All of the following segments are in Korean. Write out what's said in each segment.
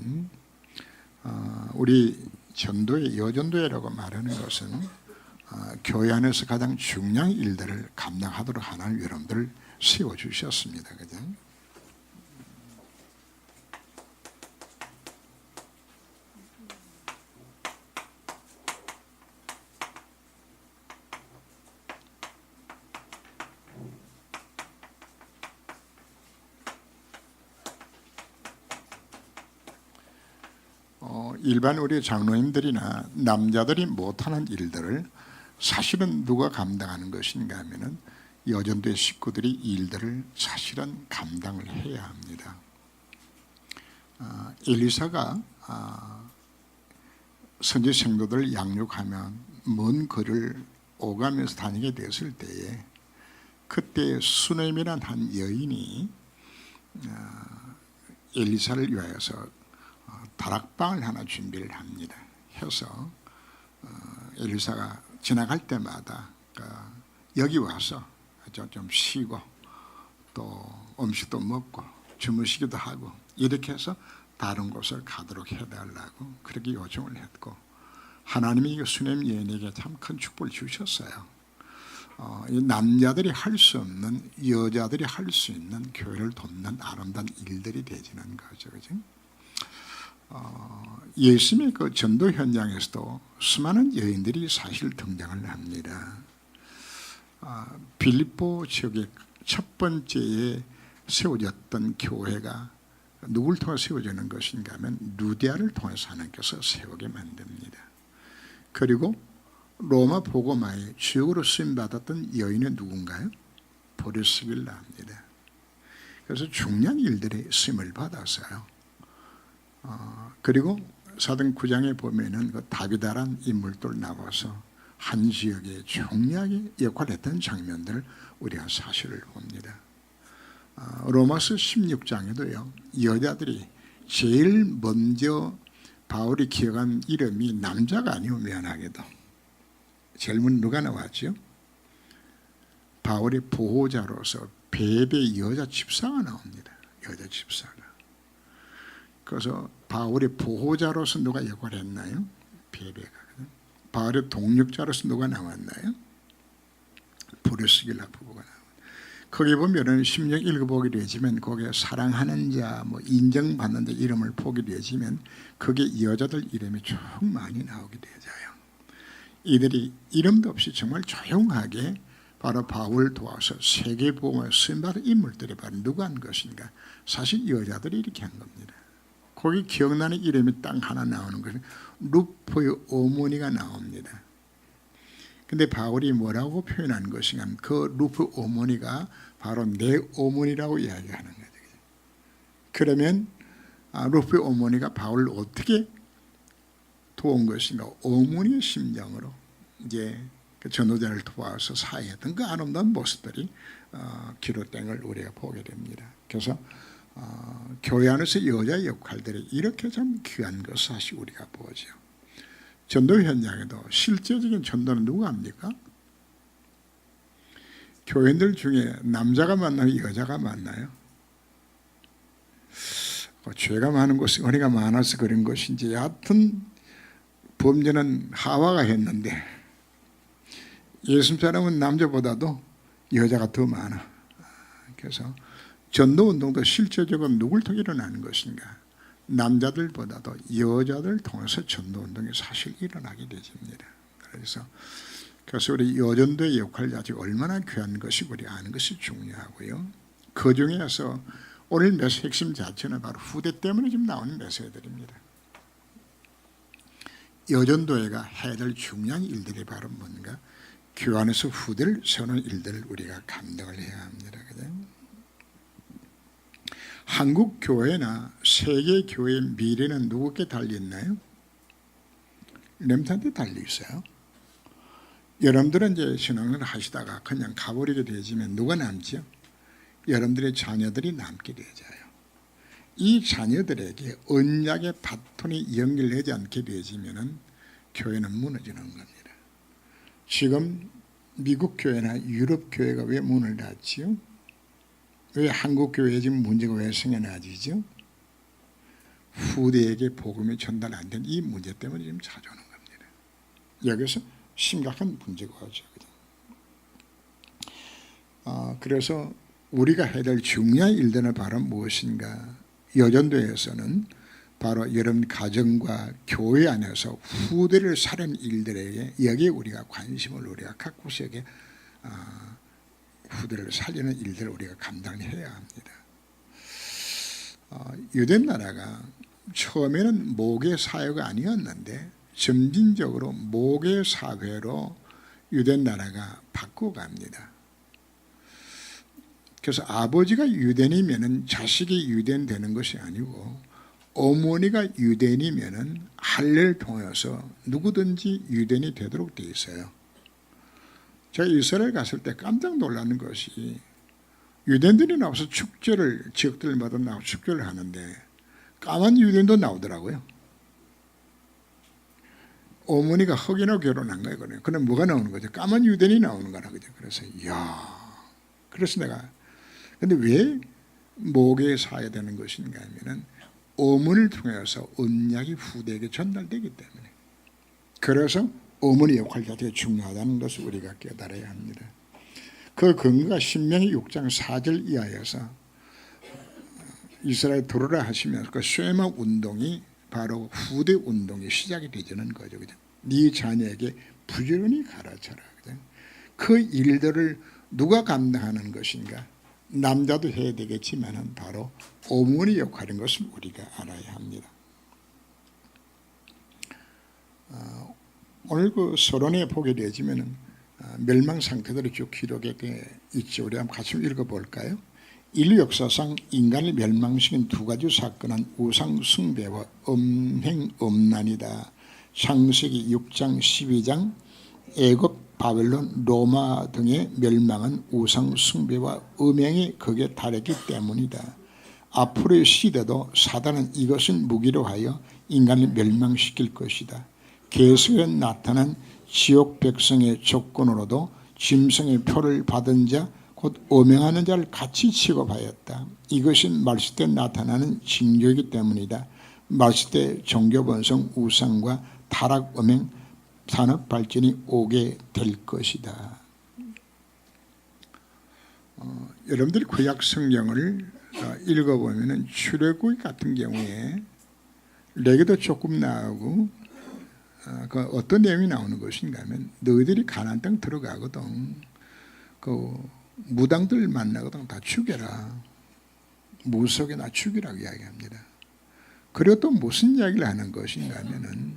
것은 우리 전도회, 여전도회라고 말하는 것은 교회 안에서 가장 중요한 일들을 감당하도록 하나님 여러분들을 세워주셨습니다. 그죠? 일반 우리 장로님들이나 남자들이 못하는 일들을 사실은 누가 감당하는 것인가 하면은 여전도의 식구들이 이 일들을 사실은 감당을 해야 합니다. 엘리사가 선지 성도들을 양육하면 먼 거리를 오가면서 다니게 됐을 때에 그때 수넴이라는 한 여인이 엘리사를 위하여서 다락방을 하나 준비를 합니다. 해서 엘리사가 지나갈 때마다 여기 와서 좀 쉬고 또 음식도 먹고 주무시기도 하고 이렇게 해서 다른 곳을 가도록 해달라고 그렇게 요청을 했고, 하나님이 수넴 여인에게 참 큰 축복을 주셨어요. 남자들이 할 수 없는, 여자들이 할 수 있는 교회를 돕는 아름다운 일들이 되지는 거죠. 그죠? 예수님의 그 전도 현장에서도 수많은 여인들이 사실 등장을 합니다. 빌립보 지역의 첫 번째에 세워졌던 교회가 누구를 통해 세워지는 것인가 하면 루디아를 통해서 하나님께서 세우게 만듭니다. 그리고 로마 복음화의 주역으로 쓰임받았던 여인은 누군가요? 브리스길라입니다. 그래서 중요한 일들이 쓰임을 받았어요. 그리고 사도행 9장에 보면은 그 다비다란 인물들 나와서 한 지역에 중요하게 역할을 했던 장면들을 우리가 사실을 봅니다. 로마서 16장에도요, 여자들이 제일 먼저 바울이 기억한 이름이 남자가 아니오 미안하게도 제일 먼저 누가 나왔죠? 바울의 보호자로서 베베 여자 집사가 나옵니다. 여자 집사가. 그래서 바울의 보호자로서 누가 역할을 했나요? 베베가. 바울의 동력자로서 누가 나왔나요? 브리스길라 부부가 나옵니다. 거기 보면은 심령 읽어보게 되지만 거기에 사랑하는 자, 뭐 인정받는 자 이름을 보게 되지만 거기에 여자들 이름이 쭉 많이 나오게 되어요. 이들이 이름도 없이 정말 조용하게 바로 바울을 도와서 세계복음을 쓰임받은 인물들이 바로 누가 한 것인가? 사실 여자들이 이렇게 한 겁니다. 거기 기억나는 이름이 딱 하나 나오는 것은 루포의 어머니가 나옵니다. 근데 바울이 뭐라고 표현한 것인가 하면 그 루포 어머니가 바로 내 어머니라고 이야기하는 거죠. 그러면 루포의 어머니가 바울을 어떻게 도운 것인가? 어머니의 심정으로 이제 그 전도자를 도와서 사회했던 그 아름다운 모습들이 기록된 걸 우리가 보게 됩니다. 그래서 교회 안에서 여자의 역할들이 이렇게 참 귀한 것 사실 우리가 보죠. 전도 현장에도 실제적인 전도는 누가 합니까? 교인들 중에 남자가 만나요? 여자가 만나요? 죄가 많은 것이 은혜가 많아서 그런 것인지 여하튼 범죄는 하와가 했는데 예수 사람은 남자보다도 여자가 더 많아. 그래서 전도운동도 실제적으로 누굴 통해 일어나는 것인가? 남자들보다도 여자들 통해서 전도운동이 사실 일어나게 되집니다. 그래서 우리 여전도의 역할 자체가 얼마나 귀한 것이 우리 아는 것이 중요하고요. 그 중에서 오늘 메시지 핵심 자체는 바로 후대 때문에 지금 나오는 메시지들입니다. 여전도회가 해야 될 중요한 일들이 바로 뭔가? 교회 안에서 후대를 세우는 일들을 우리가 감당을 해야 합니다. 그죠? 한국 교회나 세계 교회의 미래는 누구께 달려있나요? 렘탄트에 달려있어요. 여러분들은 이제 신앙을 하시다가 그냥 가버리게 되지만 누가 남죠? 여러분들의 자녀들이 남게 되어져요. 이 자녀들에게 언약의 바톤이 연결되지 않게 되어지면 교회는 무너지는 겁니다. 지금 미국 교회나 유럽 교회가 왜 문을 닫지요? 왜 한국 교회에 지금 문제가 왜 생겨나지죠? 후대에게 복음이 전달 안 된 이 문제 때문에 지금 찾아오는 겁니다. 여기서 심각한 문제가 오죠. 그래서 우리가 해야 될 중요한 일들은 바로 무엇인가? 여전도에서는 바로 여러분 가정과 교회 안에서 후대를 살리는 일들에게 여기에 우리가 관심을 우리가 갖고서 여기에 후대를 살리는 일들을 우리가 감당해야 합니다. 유대 나라가 처음에는 모계 사회가 아니었는데 점진적으로 모계 사회로 유대 나라가 바꿔갑니다. 그래서 아버지가 유대인이면 자식이 유대인 되는 것이 아니고 어머니가 유대인이면 할례를 통해서 누구든지 유대인이 되도록 되어 있어요. 제가 이스라엘 갔을 때 깜짝 놀라는 것이 유대인들이 나와서 축제를 지역들마다 나와 축제를 하는데 까만 유대인도 나오더라고요. 어머니가 흑인하고 결혼한 거예요. 그럼 뭐가 나오는 거죠? 까만 유대인이 나오는 거라 그죠. 그래서 그래서 내가 근데 왜 모계에 사야 되는 것인가 하면은 어머니를 통해서 언약이 후대에게 전달되기 때문에 그래서 어머니 역할이 되게 중요하다는 것을 우리가 깨달아야 합니다. 그 근거가 신명기 6장 4절 이하에서 이스라엘 들어오라 하시면서 그 쉐마 운동이 바로 후대 운동이 시작이 되는 거죠. 그죠? 네 자녀에게 부지런히 가르쳐라. 그죠? 그 일들을 누가 감당하는 것인가? 남자도 해야 되겠지만 바로 어머니 역할인 것을 우리가 알아야 합니다. 오늘 그 서론에 보게 되지만 멸망 상태들이 쭉 기록에 있죠. 우리 한번 같이 읽어볼까요? 인류 역사상 인간을 멸망시킨 두 가지 사건은 우상 숭배와 음행음란이다. 창세기 6장 12장 애굽 바벨론 로마 등의 멸망은 우상 숭배와 음행이 극에 달했기 때문이다. 앞으로의 시대도 사단은 이것을 무기로 하여 인간을 멸망시킬 것이다. 계속에 나타난 지옥 백성의 조건으로도 짐승의 표를 받은 자 곧 음행하는 자를 같이 취급하였다. 이것이 말세 때 나타나는 징조이기 때문이다. 말세 때 종교번성 우상과 타락 음행 산업 발전이 오게 될 것이다. 여러분들이 구약 성경을 읽어보면 출애굽기 같은 경우에 레위기도 조금 나오고 그 어떤 내용이 나오는 것인가 하면 너희들이 가나안 땅 들어가거든 그 무당들 만나거든 다 죽여라. 무속에나 죽이라고 이야기합니다. 그리고 또 무슨 이야기를 하는 것인가 하면은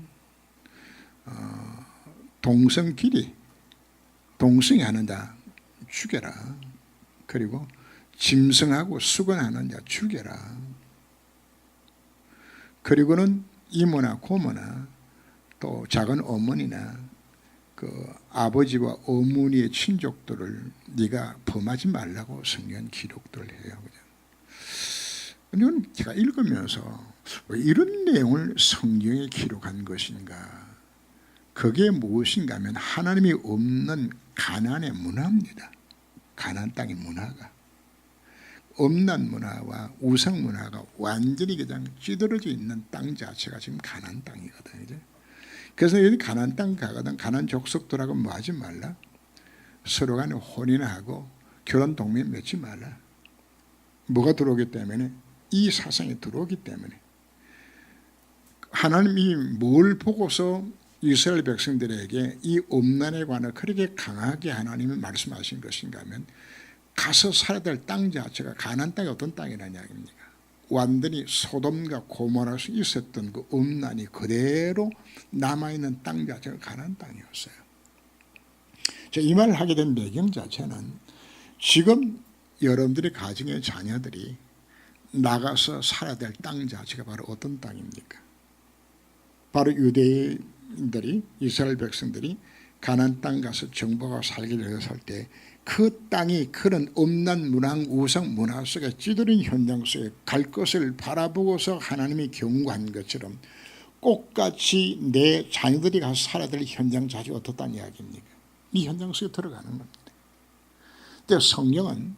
동성끼리 동성이 하는 자 죽여라. 그리고 짐승하고 수건하는 자 죽여라. 그리고는 이모나 고모나 또 작은 어머니나 그 아버지와 어머니의 친족들을 네가 범하지 말라고 성경 기록들을 해요. 그냥 제가 읽으면서 왜 이런 내용을 성경에 기록한 것인가? 그게 무엇인가 하면 하나님이 없는 가나안의 문화입니다. 가나안 땅의 문화가 음란 문화와 우상 문화가 완전히 그냥 찌들어져 있는 땅 자체가 지금 가나안 땅이거든요. 그래서 여기 가나안 땅 가거든 가나안 족속들하고 뭐 하지 말라. 서로 간에 혼인을 하고 결혼 동맹 맺지 말라. 뭐가 들어오기 때문에 이 사상이 들어오기 때문에 하나님이 뭘 보고서 이스라엘 백성들에게 이 음란에 관해 그렇게 강하게 하나님이 말씀하신 것인가 하면 가서 살아야 될 땅 자체가 가나안 땅이 어떤 땅이라는 이야기입니까? 완전히 소돔과 고모라에서 있었던 그 음란이 그대로 남아있는 땅 자체가 가나안 땅이었어요. 이 말을 하게 된 배경 자체는 지금 여러분들의 가정의 자녀들이 나가서 살아야 될 땅 자체가 바로 어떤 땅입니까? 바로 유대인들이 이스라엘 백성들이 가나안 땅 가서 정복하고 살게 되었을 때 그 땅이 그런 음란 문화, 우상 문화 속에 찌들인 현장 속에 갈 것을 바라보고서 하나님이 경고한 것처럼 똑같이 내 자녀들이 가서 살아야 될 현장 자체가 어떻다는 이야기입니까? 이 현장 속에 들어가는 겁니다. 근데 성경은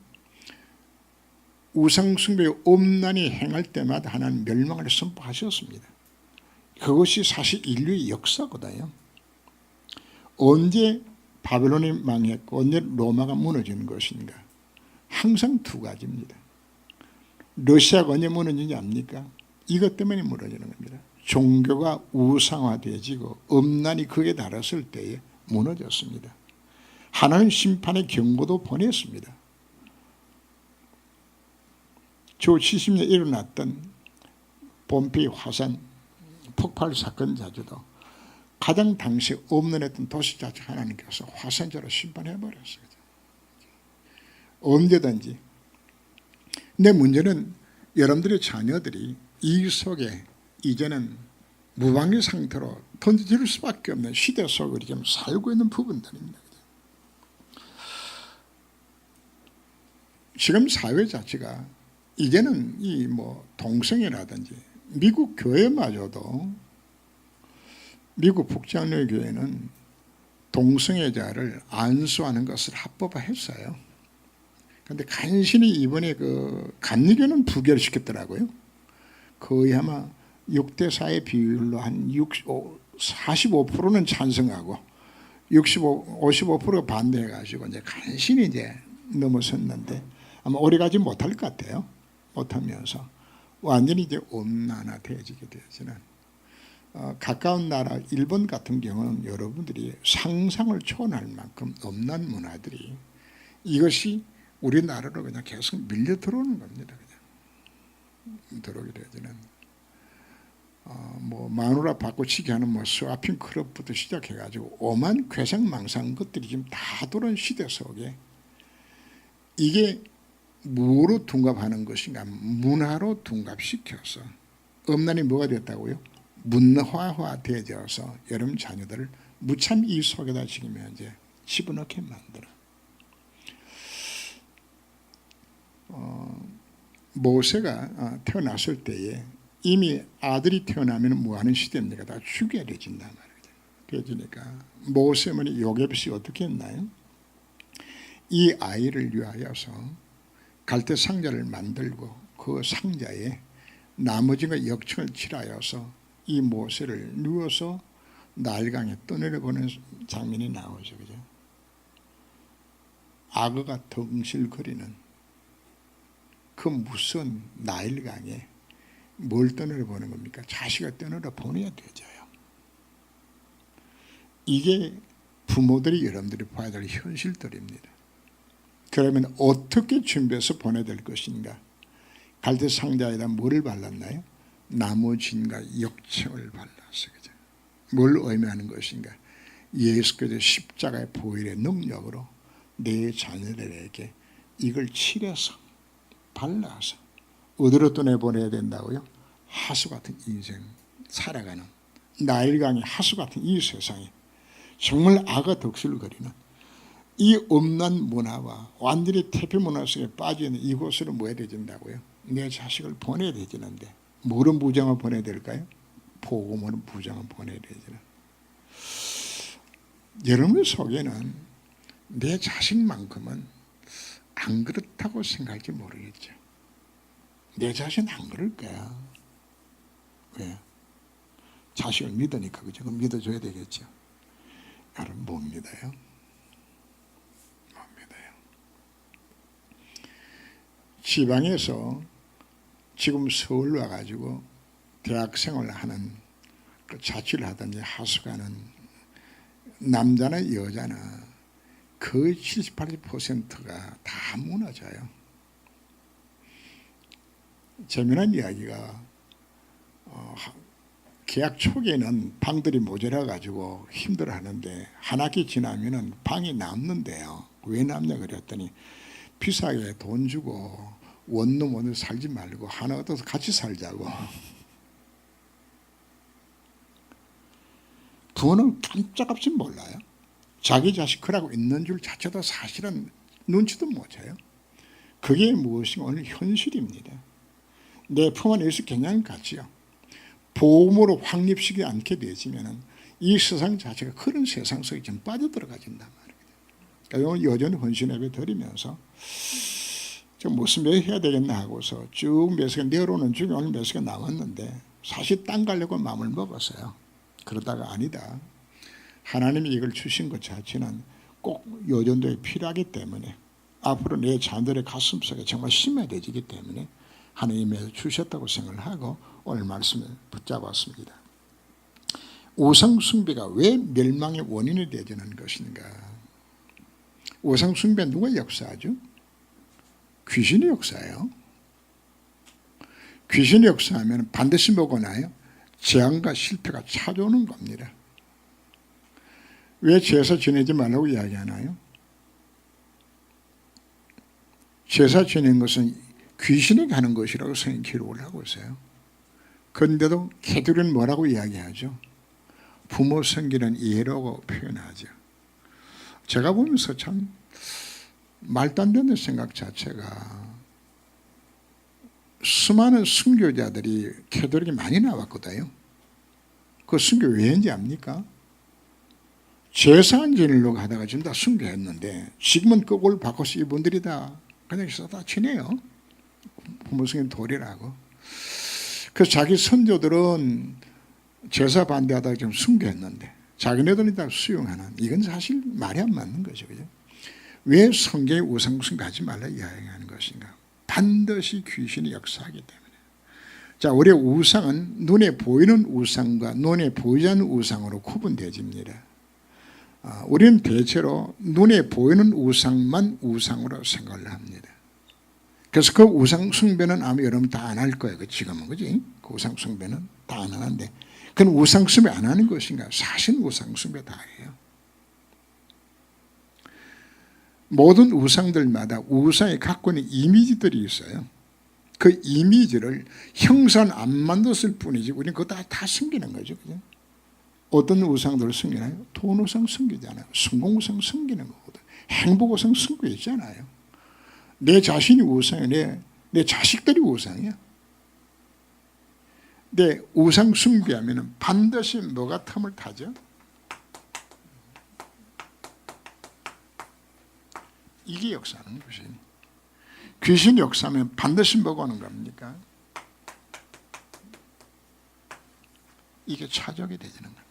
우상숭배의 엄난히 행할 때마다 하나님 멸망을 선포하셨습니다. 그것이 사실 인류의 역사거든요. 언제 바벨론이 망했고 언제 로마가 무너지는 것인가? 항상 두 가지입니다. 러시아가 언제 무너지는지 압니까? 이것 때문에 무너지는 겁니다. 종교가 우상화되어지고 엄난히 극에 달했을 때에 무너졌습니다. 하나님 심판의 경고도 보냈습니다. 저 70년에 일어났던 폼페이 화산 폭발 사건 자체도 가장 당시 없는했던 도시 자체 하나님께서 화산재로 심판해버렸어요. 언제든지. 근데 문제는 여러분들의 자녀들이 이 속에 이제는 무방비 상태로 던져질 수밖에 없는 시대 속으로 지금 살고 있는 부분들입니다. 지금 사회 자체가 이제는 이 뭐 동성애라든지 미국 교회마저도 미국 북장로의 교회는 동성애자를 안수하는 것을 합법화했어요. 그런데 간신히 이번에 그 감리교는 부결시켰더라고요. 거의 아마 6대4의 비율로 한 45%는 찬성하고 55%가 반대해가지고 이제 간신히 이제 넘어섰는데 아마 오래가지 못할 것 같아요. 못하면서 완전히 이제 온난화되어지게 되어지는 가까운 나라 일본 같은 경우는 여러분들이 상상을 초월할 만큼 엄난 문화들이 이것이 우리나라로 그냥 계속 밀려 들어오는 겁니다. 그냥 들어오게 되어지는 뭐 마누라 바꿔치기 하는 뭐 스와핑 클럽부터 시작해가지고 오만 괴상망상 것들이 지금 다 들어온 시대 속에 이게 뭐로 둔갑하는 것인가? 문화로 둔갑시켜서 엄난이 뭐가 됐다고요? 문화화되어져서 여러분 자녀들을 무참 이 속에다 지금 이제 집어넣게 만들어. 모세가 태어났을 때에 이미 아들이 태어나면 뭐하는 시대입니까? 다 죽여야 되진단 말이에요. 그러니까 모세 어머니 요셉이 어떻게 했나요? 이 아이를 위하여서 갈대 상자를 만들고 그 상자에 나머지가 역청을 칠하여서 이 모세를 누워서 나일강에 떠내려보는 장면이 나오죠. 그죠? 악어가 덩실거리는 그 무슨 나일강에 뭘 떠내려보는 겁니까? 자식을 떠내려보내야 되죠요. 이게 부모들이 여러분들이 봐야 될 현실들입니다. 그러면 어떻게 준비해서 보내야 될 것인가? 갈대 상자에다 뭐를 발랐나요? 나무진과 역청을 발랐어요. 그죠? 뭘 의미하는 것인가? 예수께서 십자가의 보혈의 능력으로 내 자녀들에게 이걸 칠해서 발라서 어디로 또 내보내야 된다고요? 하수 같은 인생 살아가는 나일강의 하수 같은 이 세상에 정말 악어 덕실거리는 이 엄난 문화와 완전히 태폐 문화 속에 빠져있는 이곳으로 뭐 해야 되진다고요? 내 자식을 보내야 되지는데 뭐런 부정을 보내야 될까요? 복음으로 부정을 보내야 되지는. 여러분 속에는 내 자식만큼은 안 그렇다고 생각할지 모르겠죠. 내 자신 안 그럴 거야. 왜? 자식을 믿으니까. 그죠? 그럼 믿어줘야 되겠죠. 여러분 못 믿어요. 지방에서 지금 서울 와가지고 대학생활을 하는 그 자취를 하든지 하숙하는 남자나 여자나 거의 70, 80%가 다 무너져요. 재미난 이야기가 계약 초기에는 방들이 모자라가지고 힘들어하는데 한 학기 지나면은 방이 남는데요. 왜 남냐 그랬더니 비싸게 돈 주고 원룸 오늘 살지 말고 하나 얻어서 같이 살자고. 부모는 깜짝없이 몰라요. 자기 자식 그러고 있는 줄 자체도 사실은 눈치도 못 채요. 그게 무엇인가 오늘 현실입니다. 내 품 안에 예수 경향 같지요. 복음으로 확립시키지 않게 되지면 이 세상 자체가 그런 세상 속에 좀 빠져들어가진단 말이에요. 그러니까 여전히 헌신 예배 드리면서 무슨 몇 해야 되겠나 하고서 쭉 몇 시간 내려오는 중에 오늘 몇 시간 남았는데 사실 땅 가려고 마음을 먹었어요. 그러다가 아니다. 하나님이 이걸 주신 것 자체는 꼭 요 정도에 필요하기 때문에 앞으로 내 자녀들의 가슴속에 정말 심해져지기 때문에 하나님이 주셨다고 생각을 하고 오늘 말씀을 붙잡았습니다. 우상 숭배가 왜 멸망의 원인이 되어지는 것인가? 우상 숭배는 누가 역사하죠? 귀신이 역사해요. 귀신이 역사하면 반드시 뭐가 나요? 재앙과 실패가 찾아오는 겁니다. 왜 제사 지내지 말라고 이야기하나요? 제사 지내는 것은 귀신이 가는 것이라고 성경 기록을 하고 있어요. 그런데도 개들은 뭐라고 이야기하죠? 부모 섬기는 예라고 표현하죠. 제가 보면서 참 말도 안 되는 생각 자체가 수많은 순교자들이 캐톨릭이 많이 나왔거든요. 그 순교 왜인지 압니까? 제사 안 지내려고 하다가 지금 다 순교했는데 지금은 그걸 바꿔서 이분들이 다 그냥 다 치네요. 부모 섬기는 도리라고. 그래서 자기 선조들은 제사 반대하다가 지금 순교했는데 자기네들이 다 수용하는, 이건 사실 말이 안 맞는 거죠. 그죠? 왜 성경에 우상 숭배하지 말라 이야기하는 것인가? 반드시 귀신이 역사하기 때문에. 자, 우리의 우상은 눈에 보이는 우상과 눈에 보이지 않는 우상으로 구분되어집니다. 우리는 대체로 눈에 보이는 우상만 우상으로 생각을 합니다. 그래서 그 우상 숭배는 아마 여러분 다 안 할 거예요. 지금은, 그지? 그 우상 숭배는 다 안 하는데, 그건 우상 숭배 안 하는 것인가? 사실 우상 숭배 다 해요. 모든 우상들마다 우상이 갖고 있는 이미지들이 있어요. 그 이미지를 형상 안 만들었을 뿐이지 우리는 그거 다 숨기는 거죠. 그죠? 어떤 우상들을 숨기나요? 돈 우상 숨기잖아요. 성공 우상 숨기는 거거든. 행복 우상 숨기고 있잖아요. 내 자신이 우상이야. 내 자식들이 우상이야. 내 우상 숭배하면 반드시 뭐가 틈을 타죠? 이게 역사하는 것이니. 귀신 역사하면 반드시 뭐가 오는 겁니까? 이게 차적이 되지는 겁니다.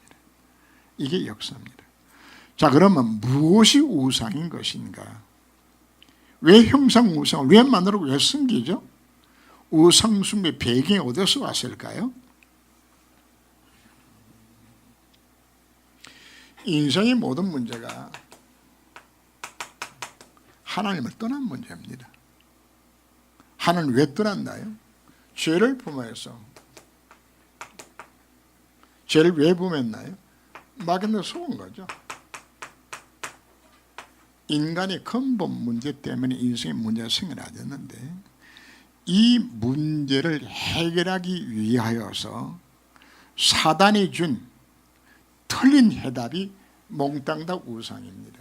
이게 역사입니다. 자, 그러면 무엇이 우상인 것인가? 왜 형상 우상을 왜 만들고 왜 숨기죠? 우상 숭배 배경이 어디서 왔을까요? 인생의 모든 문제가 하나님을 떠난 문제입니다. 하나님 왜 떠났나요? 죄를 범해서. 죄를 왜 범했나요? 마귀한테 속은 거죠. 인간의 근본 문제 때문에 인생의 문제가 생겨나졌는데 이 문제를 해결하기 위하여서 사단이 준 틀린 해답이 몽땅 다 우상입니다.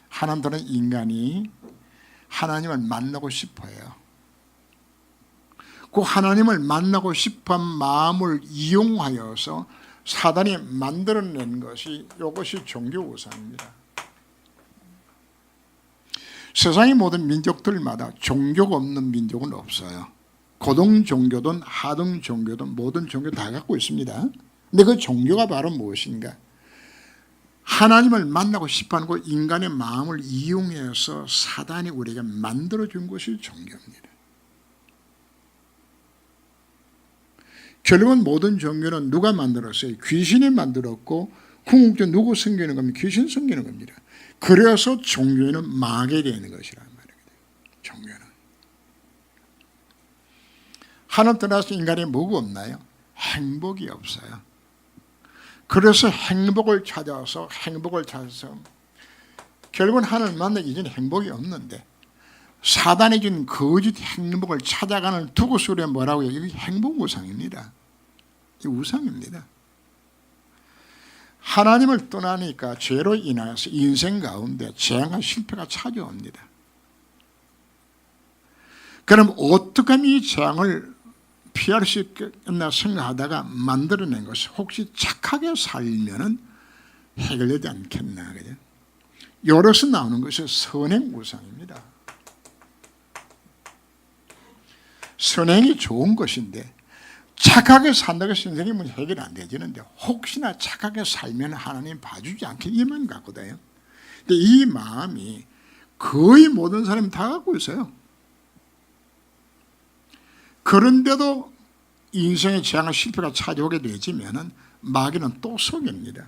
하나님들은 인간이 하나님을 만나고 싶어요. 그 하나님을 만나고 싶은 마음을 이용하여서 사단이 만들어낸 것이 이것이 종교 우상입니다. 세상의 모든 민족들마다 종교가 없는 민족은 없어요. 고등 종교든 하등 종교든 모든 종교 다 갖고 있습니다. 근데 그 종교가 바로 무엇인가? 하나님을 만나고 싶어하는 그 인간의 마음을 이용해서 사단이 우리에게 만들어준 것이 종교입니다. 결국은 모든 종교는 누가 만들었어요? 귀신이 만들었고 궁극적으로 누구 섬기는 겁니까? 귀신 섬기는 겁니다. 그래서 종교는 망하게 되는 것이란 말이에요. 종교는. 하나님 떠나서 인간이 뭐가 없나요? 행복이 없어요. 그래서 행복을 찾아서 결국은 하나님을 만나기 이전에 행복이 없는데 사단이 준 거짓 행복을 찾아가는 두고소리에 뭐라고 해요? 이게 행복 우상입니다. 이 우상입니다. 하나님을 떠나니까 죄로 인하여서 인생 가운데 재앙과 실패가 찾아옵니다. 그럼 어떻게 하면 이 재앙을 피할 수 있겠나 생각하다가 만들어낸 것이 혹시 착하게 살면은 해결되지 않겠나. 그죠? 여기서 나오는 것이 선행 우상입니다. 선행이 좋은 것인데 착하게 산다고 해서 인생의 문제 해결이 안 되지는데 혹시나 착하게 살면 하나님 봐주지 않게 이만 갖거든요. 근데 이 마음이 거의 모든 사람이 다 갖고 있어요. 그런데도 인생의 재앙과 실패가 찾아오게 되지면은 마귀는 또 속입니다.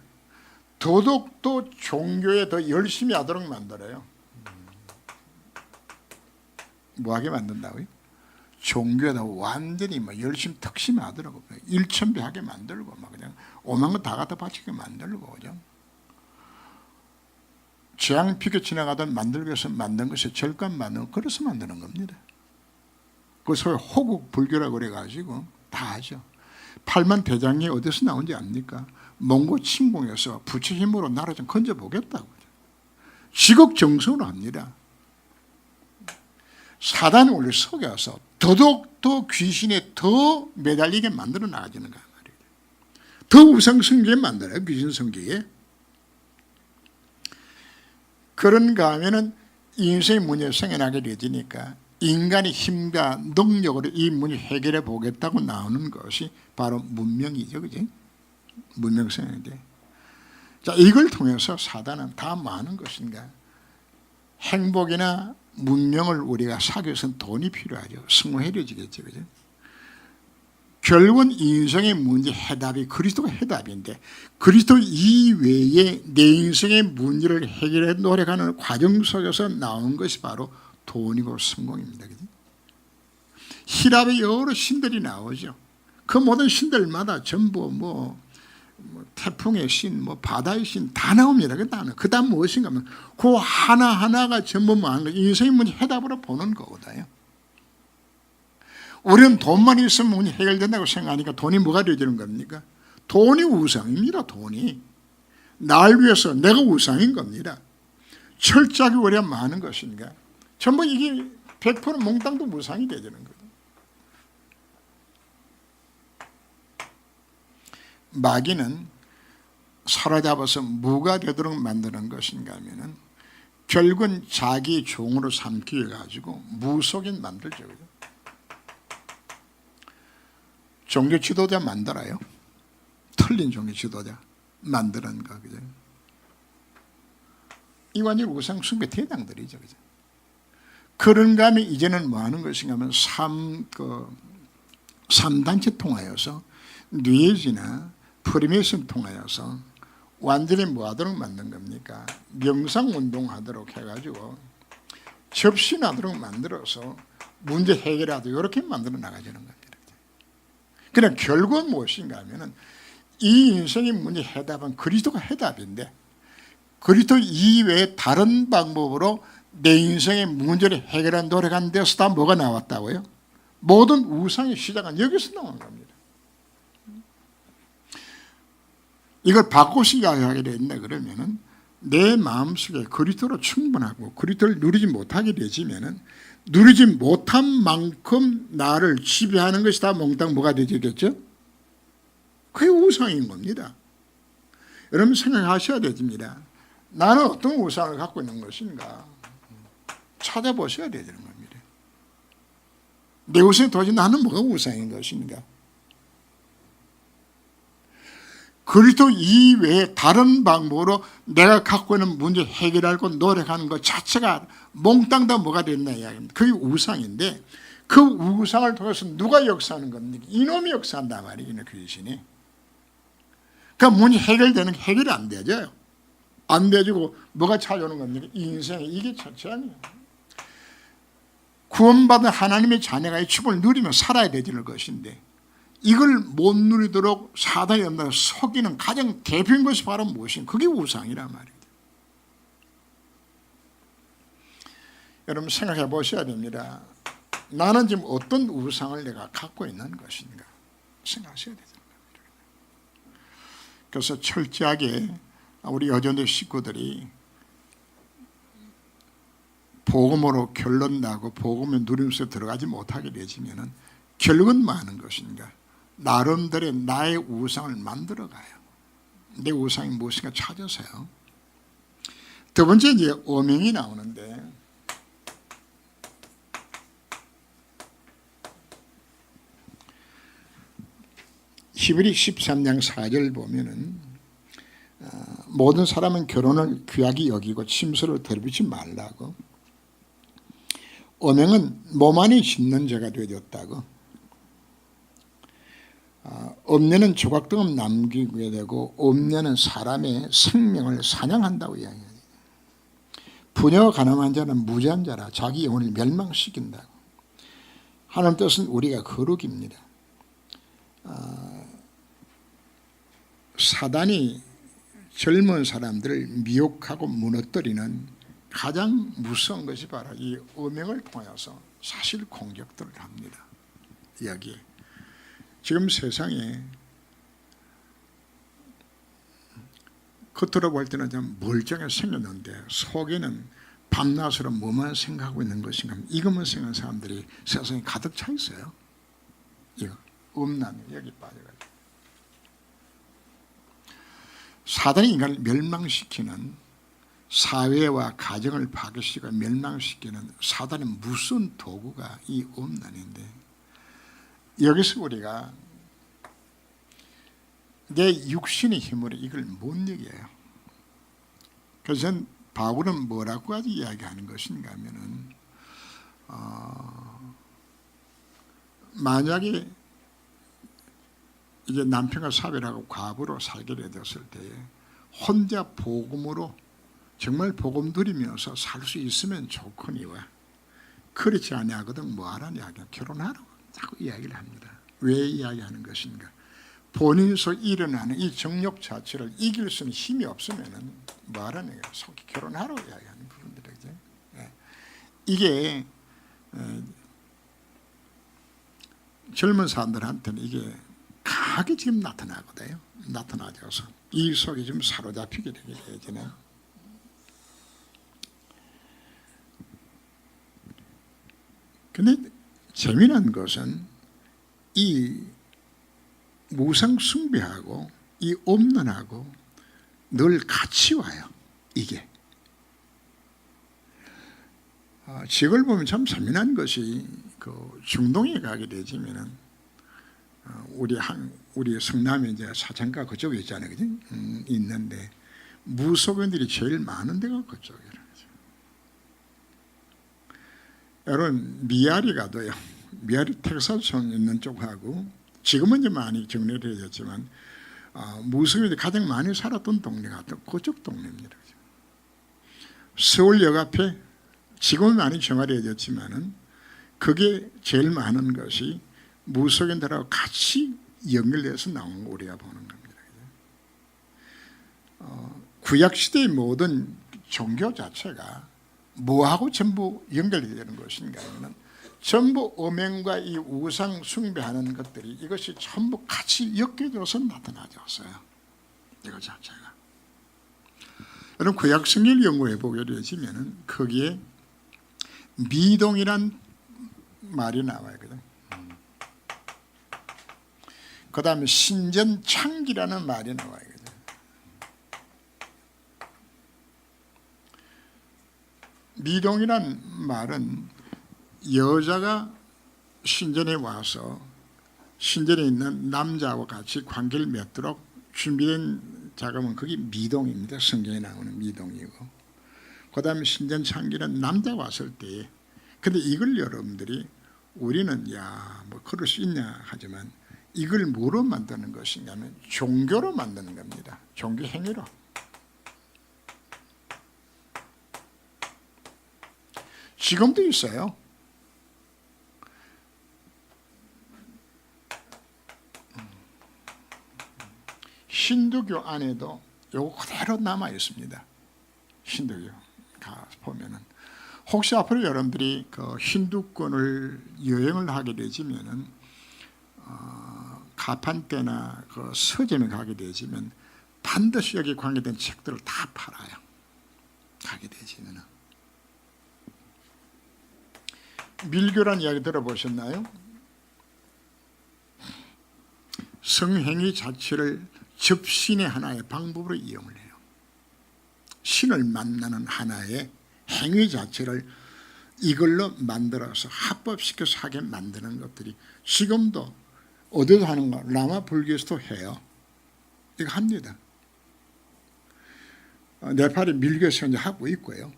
도덕도 종교에 더 열심히 하도록 만들어요. 뭐하게 만든다고요? 종교에다 완전히 열심히 특심하더라고. 일천배하게 만들고 막 그냥 오만 거 다 갖다 바치게 만들고 그죠? 재앙 비켜 지나가던 만들기 위해서 만든 것이 절간 만든 그래서 만드는 겁니다. 그 소위 호국 불교라고 그래가지고 다 하죠. 팔만 대장이 어디서 나온지 압니까? 몽고 침공에서 부처 힘으로 나라 좀 건져보겠다고. 지극정성으로 합니다. 사단이 원래 속여서 더더욱더 귀신에 더 매달리게 만들어 나가지는 거야 말이에요. 더 우상숭배에 만들어요. 귀신 성기에. 그런가 하면은 인생의 문제가 생겨나게 되니까 인간의 힘과 능력으로 이 문제 해결해 보겠다고 나오는 것이 바로 문명이죠. 그지? 문명성인데. 자, 이걸 통해서 사단은 다 뭐 하는 것인가? 행복이나 문명을 우리가 사기 위해서는 돈이 필요하죠. 승화해려지겠죠. 그죠? 결국은 인생의 문제 해답이 그리스도가 해답인데 그리스도 이외에 내 인생의 문제를 해결해 노력하는 과정 속에서 나온 것이 바로 돈이고 성공입니다. 그죠? 히랍의 여러 신들이 나오죠. 그 모든 신들마다 전부 태풍의 신, 바다의 신 다 나옵니다. 그 다음 무엇인가 하면 그 하나하나가 전부 인생의 문제 해답으로 보는 거거든요. 우리는 돈만 있으면 문제 해결된다고 생각하니까 돈이 뭐가 되어지는 겁니까? 돈이 우상입니다. 돈이. 날 위해서 내가 우상인 겁니다. 철저하게 우리가 많은 것인가? 전부 이게 100% 몽땅도 우상이 되어지는 거예요. 마귀는 사로잡아서 무가 되도록 만드는 것인가 하면은 결국은 자기 종으로 삼기 위해 가지고 무속인 만들죠. 그죠? 종교 지도자 만들어요. 틀린 종교 지도자 만드는 거. 그죠? 이 완전 우상 숭배 대장들이죠. 그죠? 그런가 하면 이제는 뭐 하는 것인가 하면 3단체 통하여서 뉘에지나 프리메이션 통하여서 완전히 뭐 하도록 만든 겁니까? 명상운동 하도록 해가지고 접신하도록 만들어서 문제 해결하도록 이렇게 만들어 나가지는 겁니다. 그러나 결국은 무엇인가 하면은 이 인생의 문제 해답은 그리스도가 해답인데 그리스도 이외에 다른 방법으로 내 인생의 문제를 해결한 노력한 데서 다 뭐가 나왔다고요? 모든 우상의 시작은 여기서 나온 겁니다. 이걸 바꾸시기 하게 됐네. 그러면은 내 마음속에 그리스도로 충분하고 그리스도를 누리지 못하게 되지면은 누리지 못한 만큼 나를 지배하는 것이 다 몽땅 뭐가 되겠죠? 그게 우상인 겁니다. 여러분 생각하셔야 됩니다. 나는 어떤 우상을 갖고 있는 것인가 찾아보셔야 되는 겁니다. 내 우상이 도대체 나는 뭐가 우상인 것인가? 그리스도 이외에 다른 방법으로 내가 갖고 있는 문제 해결하고 노력하는 것 자체가 몽땅 다 뭐가 됐나 이야기입니다. 그게 우상인데 그 우상을 통해서 누가 역사하는 겁니까? 이놈이 역사한단 말이에요. 귀신이. 그러니까 문제 해결되는 게 해결이 안 되죠. 안 되지고 뭐가 찾아오는 겁니까? 인생에 이게 자체 아니에요. 구원받은 하나님의 자녀가 이 축복을 누리며 살아야 되는 것인데 이걸 못 누리도록 사단이 엄나가 속이는 가장 대표인 것이 바로 무엇인가? 그게 우상이란 말이에요. 여러분 생각해 보셔야 됩니다. 나는 지금 어떤 우상을 내가 갖고 있는 것인가 생각하셔야 되는 겁니다. 그래서 철저하게 우리 여전도 식구들이 복음으로 결론 나고 복음의 누림속에 들어가지 못하게 되지면은 결국은 뭐 하는 것인가? 나름대로 나의 우상을 만들어가요. 내 우상이 무엇인가 찾아서요. 두 번째 이제 오명이 나오는데 히브리 13장 4절 보면은 모든 사람은 결혼을 귀하게 여기고 침소를 더럽히지 말라고. 음행은 몸 안에 짓는 죄가 되었다고. 음녀는 조각등을 남기게 되고 음녀는 사람의 생명을 사냥한다고 이야기해요. 부녀와 가늠한 자는 무지한 자라 자기 영혼을 멸망시킨다고. 하나님 뜻은 우리가 거룩입니다. 사단이 젊은 사람들을 미혹하고 무너뜨리는 가장 무서운 것이 바로 이 음행을 통해서 사실 공격들을 합니다. 여기 지금 세상에 겉으로 볼 때는 좀 멀쩡하게 생겼는데 속에는 밤낮으로 뭐만 생각하고 있는 것인가, 이것만 생각하는 사람들이 세상에 가득 차 있어요. 이거 음란 여기 빠져가지고 사단이 인간을 멸망시키는, 사회와 가정을 파괴시키고 멸망시키는 사단의 무서운 도구가 이 음란인데, 여기서 우리가 내 육신의 힘으로 이걸 못 이겨요. 그래서 바울은 뭐라고까지 이야기하는 것인가 하면은 만약에 이제 남편과 사별하고 과부로 살게 되었을 때에 혼자 복음으로 정말 복음 누리면서 살 수 있으면 좋거니와 그렇지 아니하거든 뭐하라는 이야기야. 결혼하라고 자꾸 이야기를 합니다. 왜 이야기하는 것인가? 본인에서 일어나는 이 정욕 자체를 이길 수 있는 힘이 없으면은 뭐하라는 거예요. 속히 결혼하라고 이야기하는 부분들이죠. 이게 젊은 사람들한테는 이게 강하게 지금 나타나거든요. 나타나져서 이 속에 좀 사로잡히게 되게 되잖아요. 근데 재미난 것은 이 무상 숭배하고 이 음란하고 늘 같이 와요. 이게 지역을 보면 참 재미난 것이 그 중동에 가게 되지면은 우리 성남에 이제 사창가 그쪽에 있잖아요, 그지? 있는데 무속인들이 제일 많은 데가 그쪽이에요. 여러분 미아리 가도요. 미아리 텍사스촌 있는 쪽하고 지금은 이제 많이 정리를 해졌지만 무속인들이 가장 많이 살았던 동네가 또 그쪽 동네입니다. 서울역 앞에 지금은 많이 정화되어졌지만은 그게 제일 많은 것이 무속인들하고 같이 연결돼서 나온 거 우리가 보는 겁니다. 구약시대의 모든 종교 자체가 뭐하고 전부 연결이 되는 것인가 하면 전부 음행과 이 우상 숭배하는 것들이 이것이 전부 같이 엮여져서 나타나졌어요. 이거 자체가. 여러분 구약 성경을 연구해 보게 되시면은 거기에 미동이란 말이 나와요. 그 다음에 신전창기라는 말이 나와요. 미동이란 말은 여자가 신전에 와서 신전에 있는 남자와 같이 관계를 맺도록 준비된 작업은 그게 미동입니다. 성경에 나오는 미동이고, 그 다음에 신전창기는 남자 왔을 때에, 근데 이걸 여러분들이 우리는 뭐 그럴 수 있냐 하지만 이걸 뭐로 만드는 것인가 하면 종교로 만드는 겁니다. 종교 행위로. 지금도 있어요. 힌두교 안에도 요거 그대로 남아 있습니다. 힌두교 가 보면은 혹시 앞으로 여러분들이 그 힌두권을 여행을 하게 되지면은 가판대나 그 서점에 가게 되지면 반드시 여기 관계된 책들을 다 팔아요. 가게 되지면은. 밀교란 이야기 들어보셨나요? 성행위 자체를 접신의 하나의 방법으로 이용을 해요. 신을 만나는 하나의 행위 자체를 이걸로 만들어서 합법시켜서 하게 만드는 것들이 지금도 어디서 하는가? 라마 불교에서도 해요. 이거 합니다. 네팔의 밀교에서 이제 하고 있고요.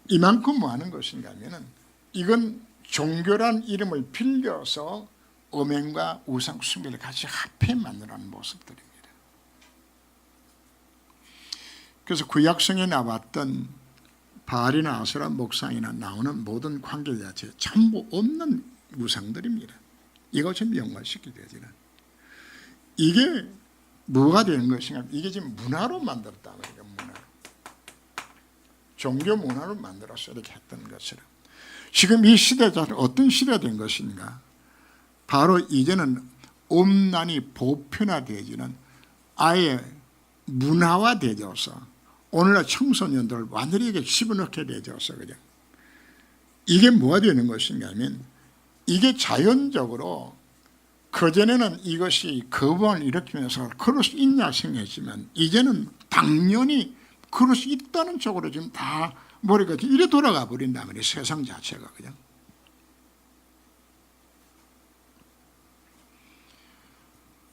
이만큼 뭐 하는 것인가 하면은 이건 종교란 이름을 빌려서 음행과 우상 숭배를 같이 합해 만들어낸 모습들입니다. 그래서 구약성에 나왔던 바알이나 아세라 목상이나 나오는 모든 관계 자체 전부 없는 우상들입니다. 이것을 명화시키되지는 이게 뭐가 되는 것인가? 이게 지금 문화로 만들었다 말이에요. 문화, 종교 문화로 만들어서 이렇게 했던 것처럼 지금 이 시대가 어떤 시대가 된 것인가? 바로 이제는 음란이 보편화되지는 아예 문화화되어서 오늘날 청소년들을 완전히 이게 집어넣게 되어서 그죠? 이게 뭐가 되는 것인가 하면 이게 자연적으로 그전에는 이것이 거부감을 일으키면서 그럴 수 있냐 생각했지만 이제는 당연히 그럴 수 있다는 쪽으로 지금 다 머리가 이래 돌아가 버린단 말이에요. 세상 자체가 그냥.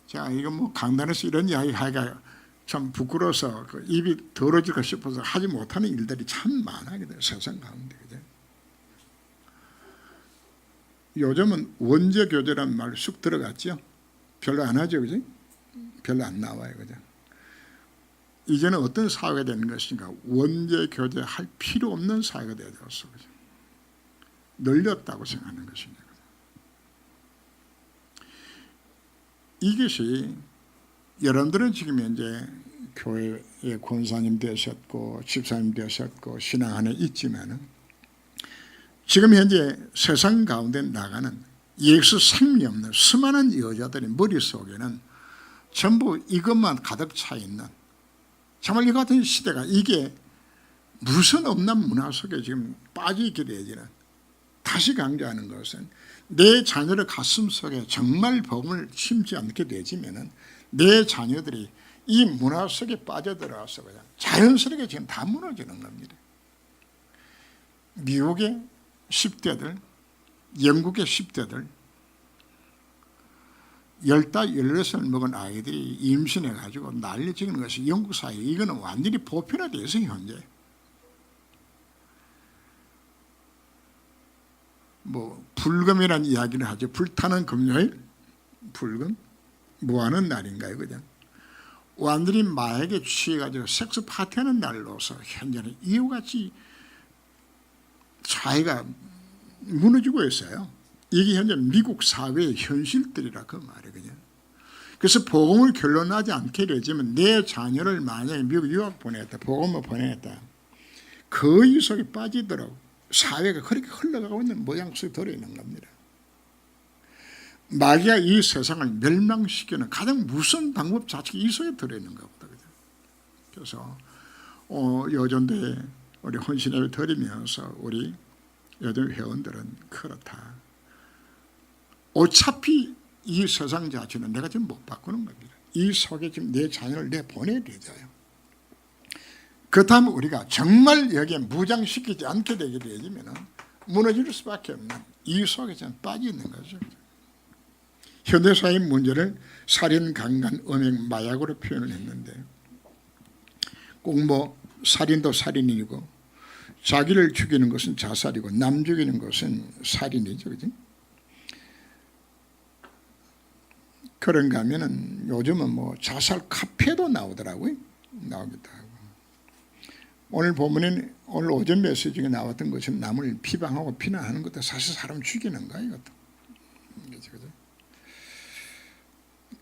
자, 이거 뭐 강단에서 이런 이야기 하기가 참 부끄러워서 그 입이 더러질까 싶어서 하지 못하는 일들이 참 많아요. 세상 가운데. 그죠? 요즘은 원죄교제라는 말 쑥 들어갔죠. 별로 안 하죠. 그죠? 별로 안 나와요. 그죠? 이제는 어떤 사회가 되는 것인가? 원죄교제 할 필요 없는 사회가 되어서 그죠? 늘렸다고 생각하는 것입니다. 이것이 여러분들은 지금 현재 교회의 권사님 되셨고 집사님 되셨고 신앙 안에 있지만은 지금 현재 세상 가운데 나가는 예수 생명 없는 수많은 여자들의 머릿속에는 전부 이것만 가득 차 있는 정말 이 같은 시대가 이게 무슨 없는 문화 속에 지금 빠져 있게 되지는 다시 강조하는 것은 내 자녀의 가슴 속에 정말 복음을 심지 않게 되지면은 내 자녀들이 이 문화 속에 빠져들어서 그냥 자연스럽게 지금 다 무너지는 겁니다. 미국의 10대들, 영국의 10대들 15살 먹은 아이들이 임신해가지고 난리 찍는 것이 영국 사회에 이거는 완전히 보편화되어 있어요. 현재 뭐 불금이라는 이야기를 하죠. 불타는 금요일, 불금 뭐하는 날인가요? 그냥 완전히 마약에 취해가지고 섹스 파티하는 날로서 현재는 이와같이 사회가 무너지고 있어요. 이게 현재 미국 사회의 현실들이라 그 말이거든요. 그래서 복음을 결론나지 않게 되지만 내 자녀를 만약에 미국 유학 보냈다, 복음을 보냈다, 거의 속에 빠지도록 사회가 그렇게 흘러가고 있는 모양 속에 들어있는 겁니다. 마귀가 이 세상을 멸망시키는 가장 무서운 방법 자체가 이 속에 들어있는 것보다. 그래서 여전대 우리 헌신예배 드리면서 우리 여전 회원들은 그렇다. 어차피 이 세상 자체는 내가 지금 못 바꾸는 겁니다. 이 속에 지금 내 자녀를 내보내야 되잖아요. 그렇다면 우리가 정말 여기에 무장시키지 않게 되게 되면 무너질 수밖에 없는 이 속에 좀 빠져 있는 거죠. 현대사회 문제를 살인, 강간, 음행, 마약으로 표현을 했는데 꼭 뭐 살인도 살인이고 자기를 죽이는 것은 자살이고 남 죽이는 것은 살인이죠. 그죠? 그런가 하면은 요즘은 뭐 자살 카페도 나오더라고요. 나오기도 하고. 오늘 본문에 오늘 오전 메시지가 나왔던 것은 남을 비방하고 비난하는 것도 사실 사람 죽이는 거예요. 이것도. 그죠?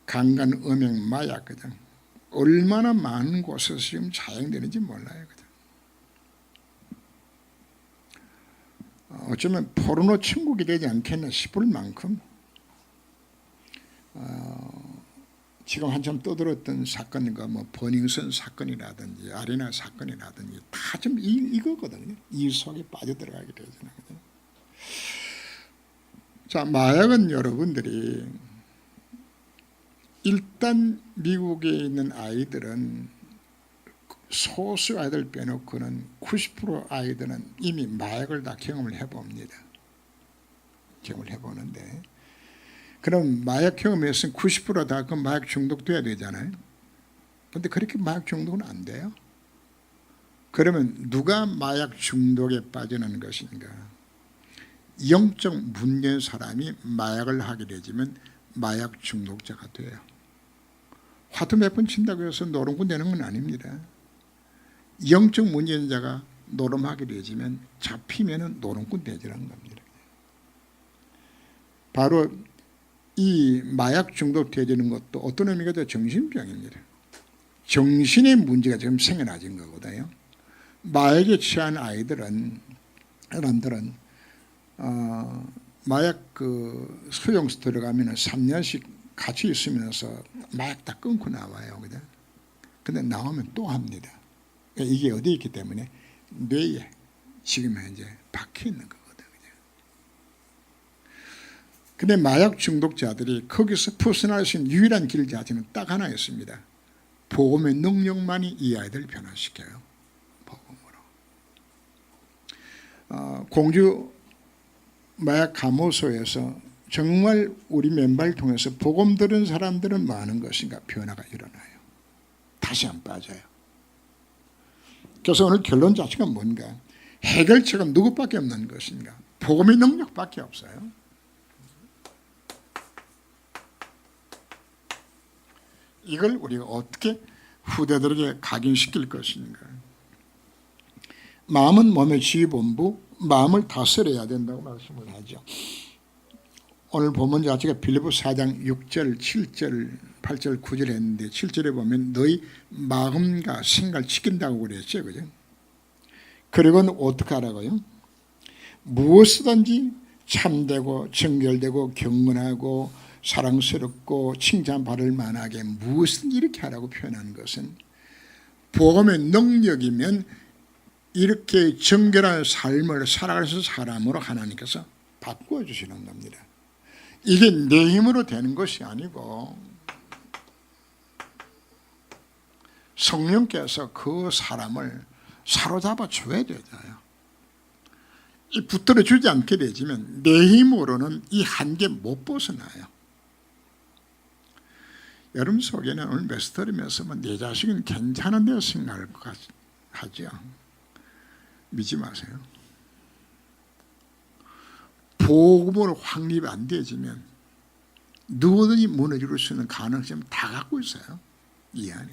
강간, 음행, 마약, 그죠? 얼마나 많은 곳에서 지금 사용되는지 몰라요. 그죠? 어쩌면 포르노 천국이 되지 않겠나 싶을 만큼 지금 한참 떠들었던 사건과 뭐 버닝썬 사건이라든지 아리나 사건이라든지 다 좀 이거거든요. 이 속에 빠져들어가게 되잖아요. 자, 마약은 여러분들이 일단 미국에 있는 아이들은 소수 아이들 빼놓고는 90% 아이들은 이미 마약을 다 경험을 해봅니다. 경험을 해보는데 그럼 마약 경험에서는 90% 다 그 마약 중독돼야 되잖아요. 근데 그렇게 마약 중독은 안 돼요. 그러면 누가 마약 중독에 빠지는 것인가? 영적 문제인 사람이 마약을 하게 되지만 마약 중독자가 돼요. 화투 몇 번 친다고 해서 노름꾼 되는 건 아닙니다. 영적 문제인 자가 노름하게 되지만 잡히면 노름꾼 되지라는 겁니다. 바로 이 마약 중독되는 것도 어떤 의미가 더 정신병입니다. 정신의 문제가 지금 생겨나진 거거든요. 마약에 취한 사람들은 마약 그 수용소 들어가면 3년씩 같이 있으면서 마약 다 끊고 나와요. 근데 나오면 또 합니다. 이게 어디에 있기 때문에 뇌에 지금 현재 박혀 있는 거거든요. 근데 마약 중독자들이 거기서 벗어날 수 있는 유일한 길 자체는 딱 하나 있습니다. 복음의 능력만이 이 아이들을 변화시켜요. 복음으로. 공주 마약 감호소에서 정말 우리 멤버를 통해서 복음 들은 사람들은 많은 것인가 변화가 일어나요. 다시 안 빠져요. 그래서 오늘 결론 자체가 뭔가? 해결책은 누구밖에 없는 것인가? 복음의 능력밖에 없어요. 이걸 우리가 어떻게 후대들에게 각인시킬 것인가? 마음은 몸의 지휘본부, 마음을 다스려야 된다고 말씀을 하죠. 오늘 본문 자체가 빌립보 4장 6절, 7절, 8절, 9절 했는데 7절에 보면 너희 마음과 생각을 지킨다고 그랬죠. 그죠? 그리고는 어떻게 하라고요? 무엇이든지 참되고 정결되고 경건하고 사랑스럽고 칭찬받을 만하게 무엇이든지 이렇게 하라고 표현하는 것은 복음의 능력이면 이렇게 정결한 삶을 살아가는 사람으로 하나님께서 바꾸어 주시는 겁니다. 이게 내 힘으로 되는 것이 아니고 성령께서 그 사람을 사로잡아 줘야 되잖아요. 붙들어 주지 않게 되지만 내 힘으로는 이 한계 못 벗어나요. 여러분 속에는 오늘 메시지 들으면서 내 자식은 괜찮은 데 생각할 것 하죠. 믿지 마세요. 복음으로 확립이 안 되지만 누구든지 무너질 수 있는 가능성 다 갖고 있어요. 이 안에.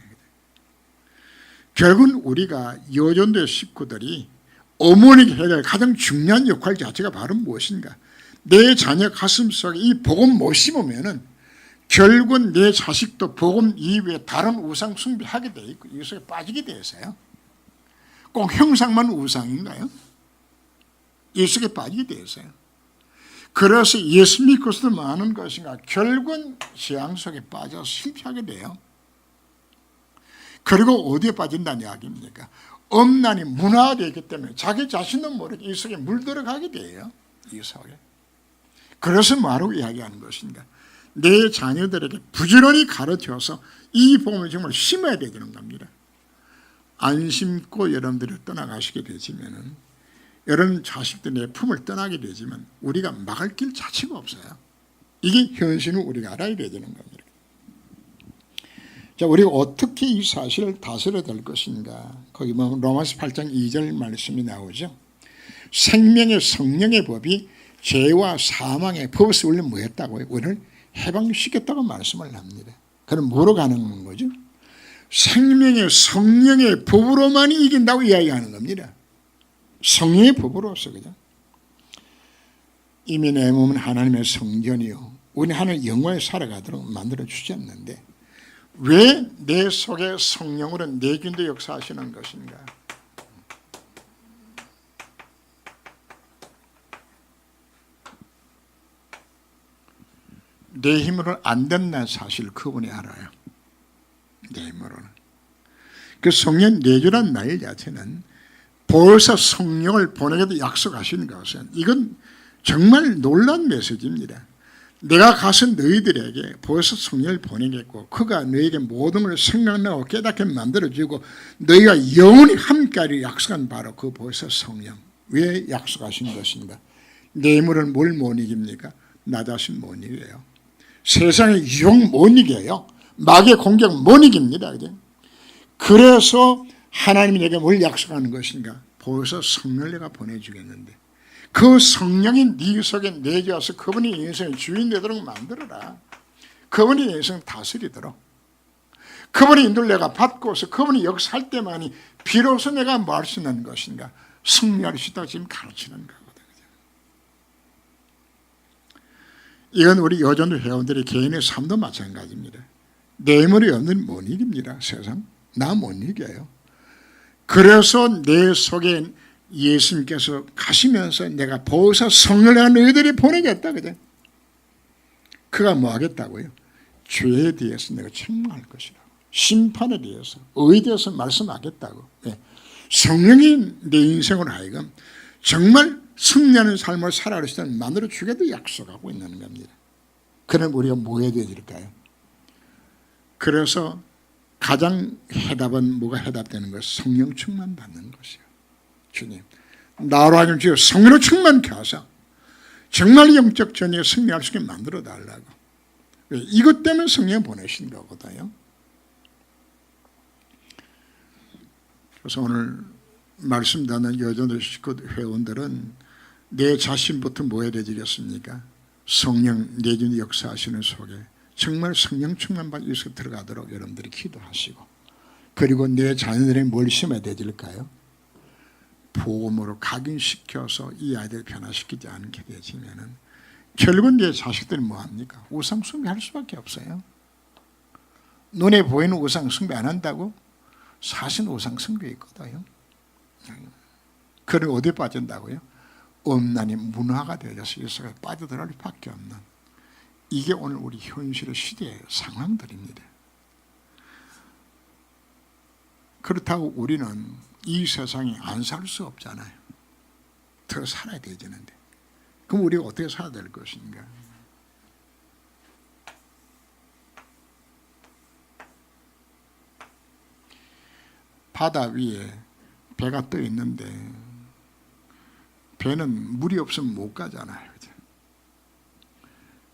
결국은 우리가 여전도의 식구들이 어머니가 해야 될 가장 중요한 역할 자체가 바로 무엇인가? 내 자녀 가슴속에 이 복음 못 심으면은 결국은 내 자식도 복음 이외에 다른 우상 숭배하게 돼 있고 이 속에 빠지게 돼 있어요. 꼭 형상만 우상인가요? 이 속에 빠지게 돼 있어요. 그래서 예수 믿고서도 많은 것인가 결국은 재앙 속에 빠져서 실패하게 돼요. 그리고 어디에 빠진다는 이야기입니까? 엄난이 문화되기 때문에 자기 자신도 모르게 이 속에 물들어가게 돼요. 이 속에. 그래서 뭐라고 이야기하는 것인가? 내 자녀들에게 부지런히 가르쳐서 이 복음을 정말 심어야 되는 겁니다. 안 심고 여러분들이 떠나가시게 되지면은 여러분 자식들 내 품을 떠나게 되지만 우리가 막을 길 자체가 없어요. 이게 현실을 우리가 알아야 되는 겁니다. 자, 우리가 어떻게 이 사실을 다스려야 될 것인가? 거기 보면 로마서 8장 2절 말씀이 나오죠. 생명의 성령의 법이 죄와 사망의 법에서 원래 뭐였다고요? 우리를 해방시켰다고 말씀을 합니다. 그럼 뭐로 가는 거죠? 생명의 성령의 법으로만이 이긴다고 이야기하는 겁니다. 성령의 법으로서. 그죠? 이미 내 몸은 하나님의 성전이요 우리 하나님 영원히 살아가도록 만들어 주셨는데 왜 내 속에 성령으로 내균도 역사하시는 것인가? 내 힘으로는 안 된다는 사실을 그분이 알아요. 내 힘으로는. 그 성령 내주란 말 자체는 벌써 성령을 보내기도 약속하시는 것은 이건 정말 놀라운 메시지입니다. 내가 가서 너희들에게 벌써 성령을 보내겠고 그가 너희에게 모든 걸 생각나고 깨닫게 만들어주고 너희가 영원히 함께하리 약속한 바로 그 벌써 성령. 왜 약속하신 것인가? 내 힘으로는 뭘 못 이깁니까? 나 자신 못 이겨요. 세상의 유혹 못 이겨요. 마귀의 공격 못 이깁니다. 그래서 하나님이 내게 뭘 약속하는 것인가? 보여서 성령을 내가 보내주겠는데 그 성령이 네 속에 내주어서 그분이 인생의 주인 되도록 만들어라. 그분이 인생을 다스리도록, 그분의 인도를 내가 받고서 그분이 역사할 때만이 비로소 내가 뭐 할 수 있는 것인가? 승리할 수 있다고 지금 가르치는 거거든요. 이건 우리 여전도 회원들의 개인의 삶도 마찬가지입니다. 내 힘으로 여러분 못 이깁니다. 세상 나 못 이겨요. 그래서 내 속에 예수님께서 가시면서 내가 보호사 성령을 너희들이 보내겠다. 그죠? 그가 뭐 하겠다고요? 죄에 대해서 내가 책망할 것이라고, 심판에 대해서, 의에 대해서 말씀하겠다고. 네. 성령이 내 인생으로 하여금 정말 승리하는 삶을 살아갈 수 있는 만들어 주겠다 약속하고 있는 겁니다. 그럼 우리가 뭐 해야 될까요? 그래서 가장 해답은 뭐가 해답되는 것이 성령 충만 받는 것이에요. 주님, 나로 하여금 주여 성령으로 충만케 하사 정말 영적 전쟁에 승리할 수 있게 만들어 달라고. 이것 때문에 성령 보내신 거거든요. 그래서 오늘 말씀 듣는 여전의 식구 회원들은 내 자신부터 뭐 해야 되겠습니까? 성령 내준 역사하시는 속에 정말 성령 충만 받아 있어 들어가도록 여러분들이 기도하시고, 그리고 내 자녀들에게 뭘 심어야 되질까요? 복음으로 각인시켜서 이 아이들 변화시키지 않게 되지면은 결국은 내 자식들이 뭐합니까? 우상 숭배할 수밖에 없어요. 눈에 보이는 우상 숭배 안 한다고? 사실 우상 숭배 있거든요. 그럼 어디에 빠진다고요? 엄난이 문화가 되어서 여기서 빠져들어갈 수밖에 없는, 이게 오늘 우리 현실의 시대의 상황들입니다. 그렇다고 우리는 이 세상에 안 살 수 없잖아요. 더 살아야 되지는데, 그럼 우리가 어떻게 살아야 될 것인가? 바다 위에 배가 떠 있는데 배는 물이 없으면 못 가잖아요. 그죠?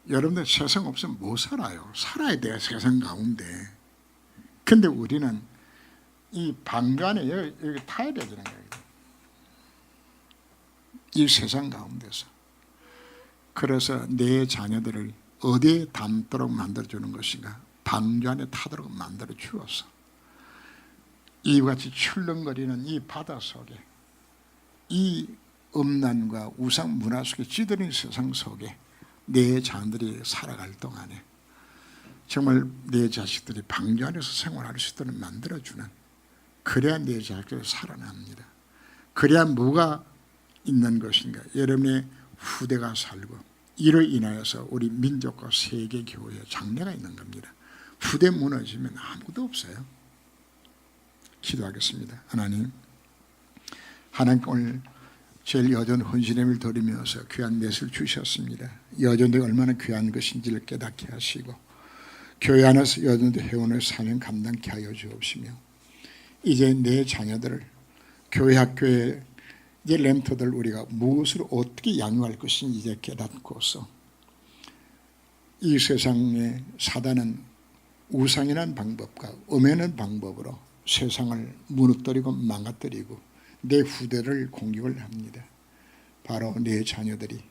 여러분들 세상 없으면 못 살아요. 살아야 돼요, 세상 가운데. 근데 우리는 이 방간에 여기 타야 되잖아요. 이 세상 가운데서. 그래서 내 자녀들을 어디에 담도록 만들어주는 것인가? 방주 안에 타도록 만들어 주었어. 이와 같이 출렁거리는 이 바다 속에, 이 음란과 우상 문화 속에 찌들인 세상 속에 내 자녀들이 살아갈 동안에 정말 내 자식들이 방주 안에서 생활할 수 있도록 만들어주는, 그래야 내 자식들이 살아납니다. 그래야 뭐가 있는 것인가? 여러분의 후대가 살고, 이를 인하여서 우리 민족과 세계 교회에 장래가 있는 겁니다. 후대 무너지면 아무도 없어요. 기도하겠습니다. 하나님, 오늘 제일 여전 헌신함을 드리면서 귀한 맷을 주셨습니다. 여전도 얼마나 귀한 것인지를 깨닫게 하시고, 교회 안에서 여전도 회원의 사명 감당케 하여 주옵시며, 이제 내 자녀들을 교회 학교에 이제 렘터들 우리가 무엇으로 어떻게 양육할 것인지 이제 깨닫고서, 이 세상에 사단은 우상이라는 방법과 음해는 방법으로 세상을 무너뜨리고 망가뜨리고 내 후대를 공격을 합니다. 바로 내 자녀들이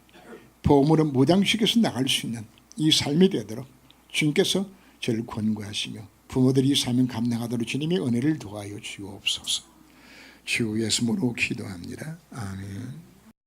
복음으로 무장시켜서 나갈 수 있는 이 삶이 되도록 주님께서 저를 권고하시며, 부모들이 이 사명 감당하도록 주님의 은혜를 도와여 주옵소서. 주 예수님으로 기도합니다. 아멘.